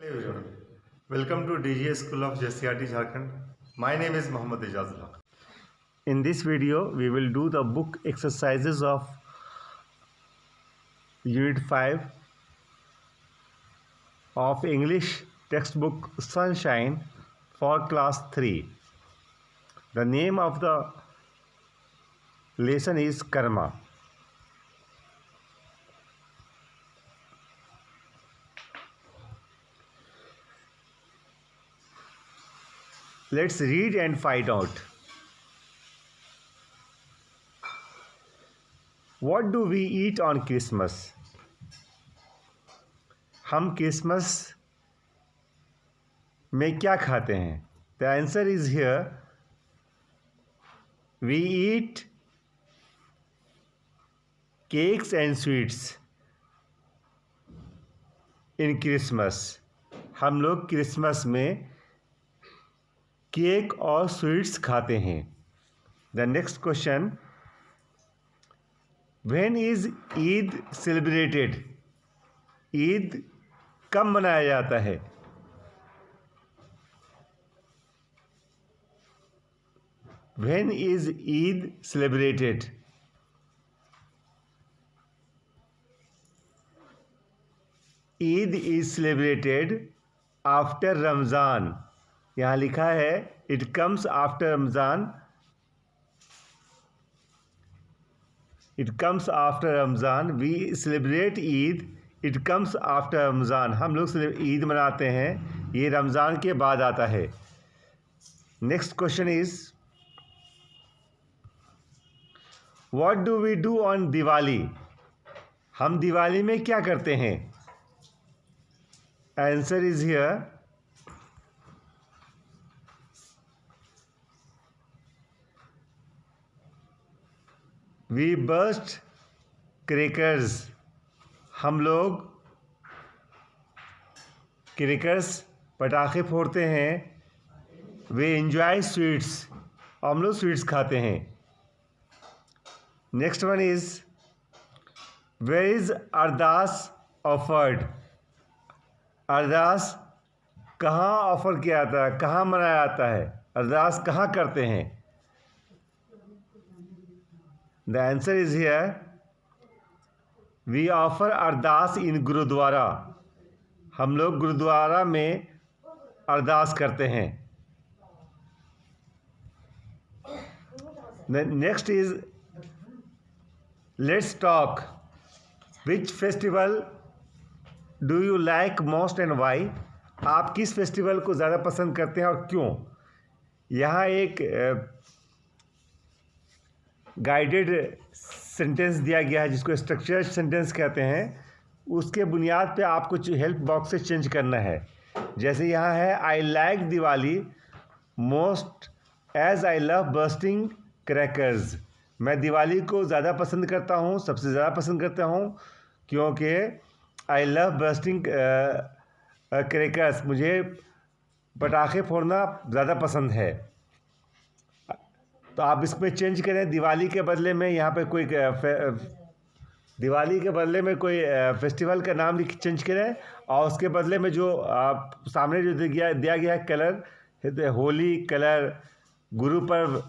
Hello everyone. Welcome to DGA School of JCRT Jharkhand. My name is Mohammad Ijazullah. In this video, we will do the book exercises of Unit 5 of English textbook Sunshine for Class 3. The name of the lesson is Karma. Let's read and find out. What do we eat on Christmas? हम Christmas में क्या खाते हैं? The answer is here. We eat cakes and sweets in Christmas. हम लोग Christmas में cake और sweets खाते हैं. The next question, when is Eid celebrated? Eid कब मनाया जाता है? When is Eid celebrated? Eid is celebrated after Ramzan. यहाँ लिखा है it comes after Ramzan. It comes after Ramzan. We celebrate Eid. It comes after Ramzan. हम लोग ईद मनाते हैं, ये रमज़ान के बाद आता है. Next question is, what do we do on Diwali? हम दिवाली में क्या करते हैं? Answer is here. We burst crackers. हम लोग क्रैकर्स पटाखे फोड़ते हैं. We enjoy sweets. हम लोग स्वीट्स खाते हैं. Next one is, where is Ardas offered? Ardas कहाँ ऑफर किया जाता है, कहाँ मनाया जाता है? अरदास कहाँ करते हैं? The answer is here. We offer Ardas in gurdwara. हम लोग गुरुद्वारा में अरदास करते हैं. Next is, let's talk. Which festival do you like most and why? आप किस फेस्टिवल को ज़्यादा पसंद करते हैं और क्यों? यहाँ एक गाइडेड सेंटेंस दिया गया है जिसको स्ट्रक्चर्ड सेंटेंस कहते हैं. उसके बुनियाद पे आपको हेल्प बॉक्स से चेंज करना है. जैसे यहाँ है, I like Diwali most as I love bursting crackers. मैं दिवाली को ज़्यादा पसंद करता हूँ, सबसे ज़्यादा पसंद करता हूँ क्योंकि आई लव बर्स्टिंग क्रैकर्स. मुझे पटाखे फोड़ना ज़्यादा पसंद है. तो आप इसमें चेंज करें. दिवाली के बदले में यहाँ पे कोई दिवाली के बदले में कोई फेस्टिवल का नाम चेंज करें और उसके बदले में जो आप सामने जो दिया गया है colour, Holi colour, Guru Parv,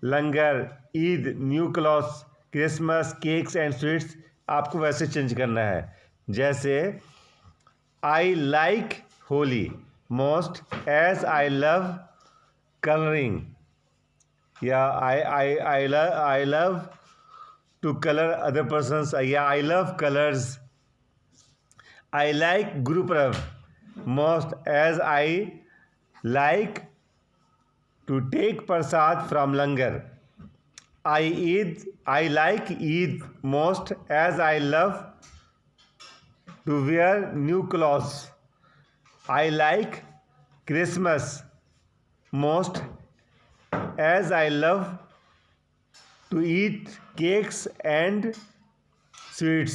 langar, Eid, new clothes, Christmas, cakes and sweets, आपको वैसे चेंज करना है. जैसे I like Holi most as I love colouring. या I love to color other persons. या I love colors. I like Guru Parv most as I like to take prasad from langar. I like Eid most as I love to wear new clothes. I like Christmas most as I love to eat cakes and sweets.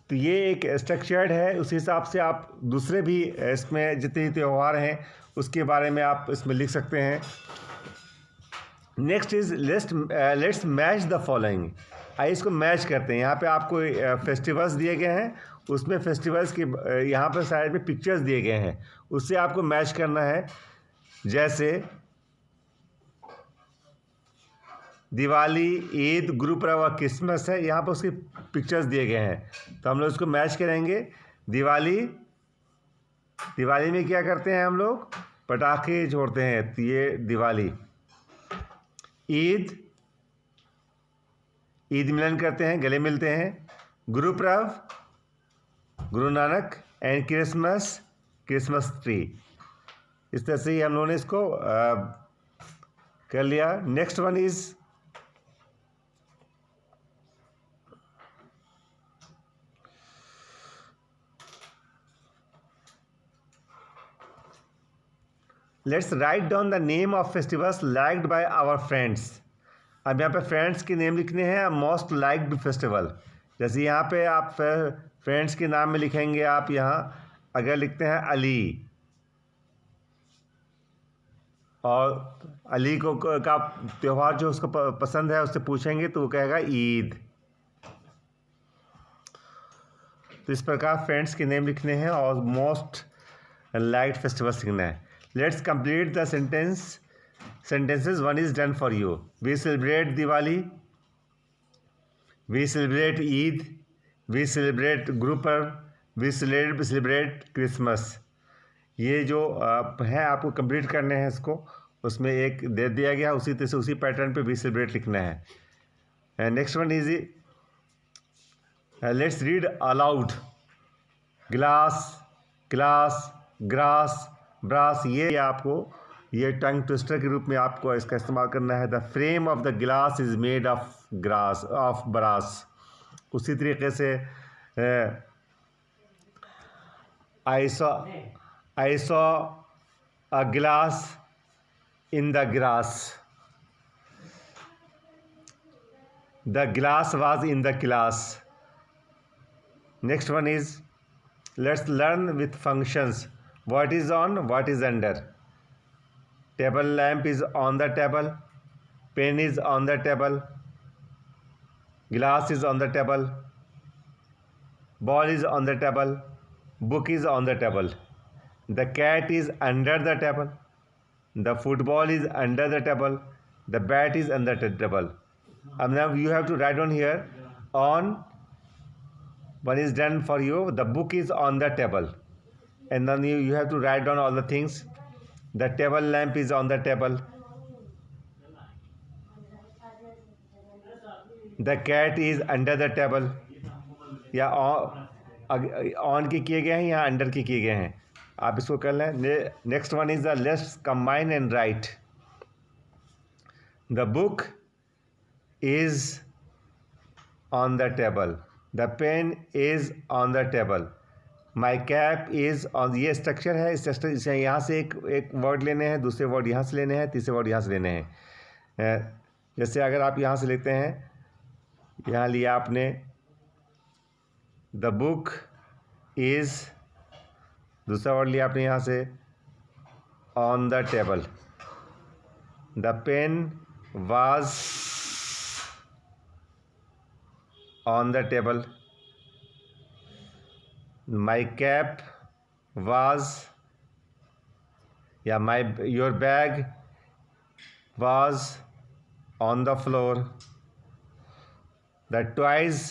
तो ये एक structured है. उस हिसाब से आप दूसरे भी इसमें जितने त्यौहार हैं उसके बारे में आप इसमें लिख सकते हैं. Next is let's match the following. आइए इसको मैच करते हैं. यहाँ पे आपको फेस्टिवल्स दिए गए हैं, उसमें फेस्टिवल्स के यहाँ पर साइड पे पिक्चर्स दिए गए हैं, उससे आपको मैच करना है। जैसे दिवाली, ईद, गुरु पर्व और क्रिसमस है, यहाँ पर उसके पिक्चर्स दिए गए हैं, तो हम लोग इसको मैच करेंगे। दिवाली, दिवाली में क्या करते हैं हम लोग? पटाखे छोड़ते हैं, तो ये दिवाली। ईद, ईद मिलन करते हैं, गले मिलते हैं। Guru Parv, Guru Nanak. And Christmas, Christmas tree. इस तरह से ही हम लोगों ने इसको कर लिया। Next one is let's write down the name of festivals liked by our friends. अब यहाँ पे फ्रेंड्स के नेम लिखने हैं, मोस्ट लाइक्ड फेस्टिवल। जैसे यहाँ पे आप फ्रेंड्स के नाम में लिखेंगे, आप यहाँ अगर लिखते हैं अली, और अली को का त्यौहार जो उसको पसंद है उससे पूछेंगे तो वो कहेगा ईद। तो इस प्रकार फ्रेंड्स के नेम लिखने हैं और मोस्ट लाइक्ड फेस्टिवल्स लिखना है। Let's complete the sentences. One is done for you. We celebrate Diwali, we celebrate Eid, we celebrate Guru Parv, we celebrate Christmas. ये जो है आपको कंप्लीट करने हैं इसको, उसमें एक दे दिया गया, उसी तरह से उसी पैटर्न पे वी सेलिब्रेट लिखना है। Next one is let's read aloud. Glass, class, grass, brass, ये आपको ये टंग ट्विस्टर के रूप में आपको इसका इस्तेमाल करना है। The frame of the glass is made of grass of brass. उसी तरीके से I saw a glass in the grass. The glass was in the class. Next one is let's learn with functions. What is on, what is under. Table lamp is on the table, pen is on the table, glass is on the table, ball is on the table, book is on the table, the cat is under the table, the football is under the table, the bat is under the table. And now you have to write on here, on, one is done for you, the book is on the table, and then you have to write down all the things. The table lamp is on the table. The cat is under the table. या on के किए गए हैं या under के किए गए हैं, आप इसको कर लें। Next one is the let's combine and write. The book is on the table, the pen is on the table, my cap is on. ये स्ट्रक्चर है, इस स्ट्रक्चर से यहाँ से एक वर्ड लेने हैं, दूसरे वर्ड यहाँ से लेने हैं, तीसरे वर्ड यहाँ से लेने हैं। जैसे अगर आप यहाँ से लेते हैं, यहाँ लिया आपने द बुक इज़, दूसरा वर्ड लिया आपने यहाँ से on the table, the pen was on the table, my cap was, या your bag was on the floor, the toys,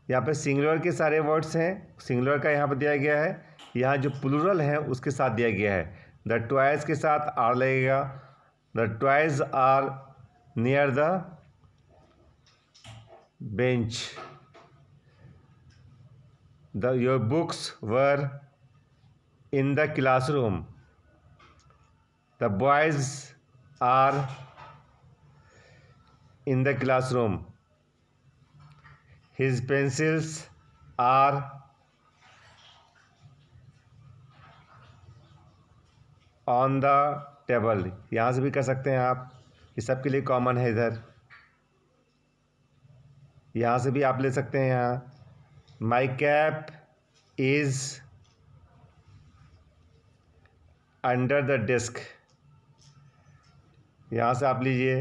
यहाँ पे सिंगुलर के सारे वर्ड्स हैं, सिंगुलर का यहाँ पर दिया गया है, यहाँ जो प्लूरल है उसके साथ दिया गया है। द टॉयज़ के साथ आर लगेगा। The toys are near the bench. Your books were in the classroom. The boys are in the classroom. His pencils are on the table. यहाँ से भी कर सकते हैं आप, ये सब के लिए कॉमन है। इधर यहाँ से भी आप ले सकते हैं। यहाँ My cap is under the desk, यहाँ से आप लीजिए।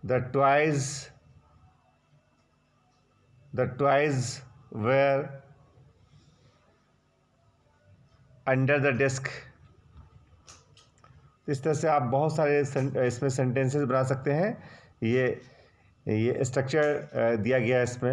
The toys the toys were under the desk. इस तरह से आप बहुत सारे इसमें सेंटेंसेस बना सकते हैं। ये स्ट्रक्चर दिया गया है इसमें।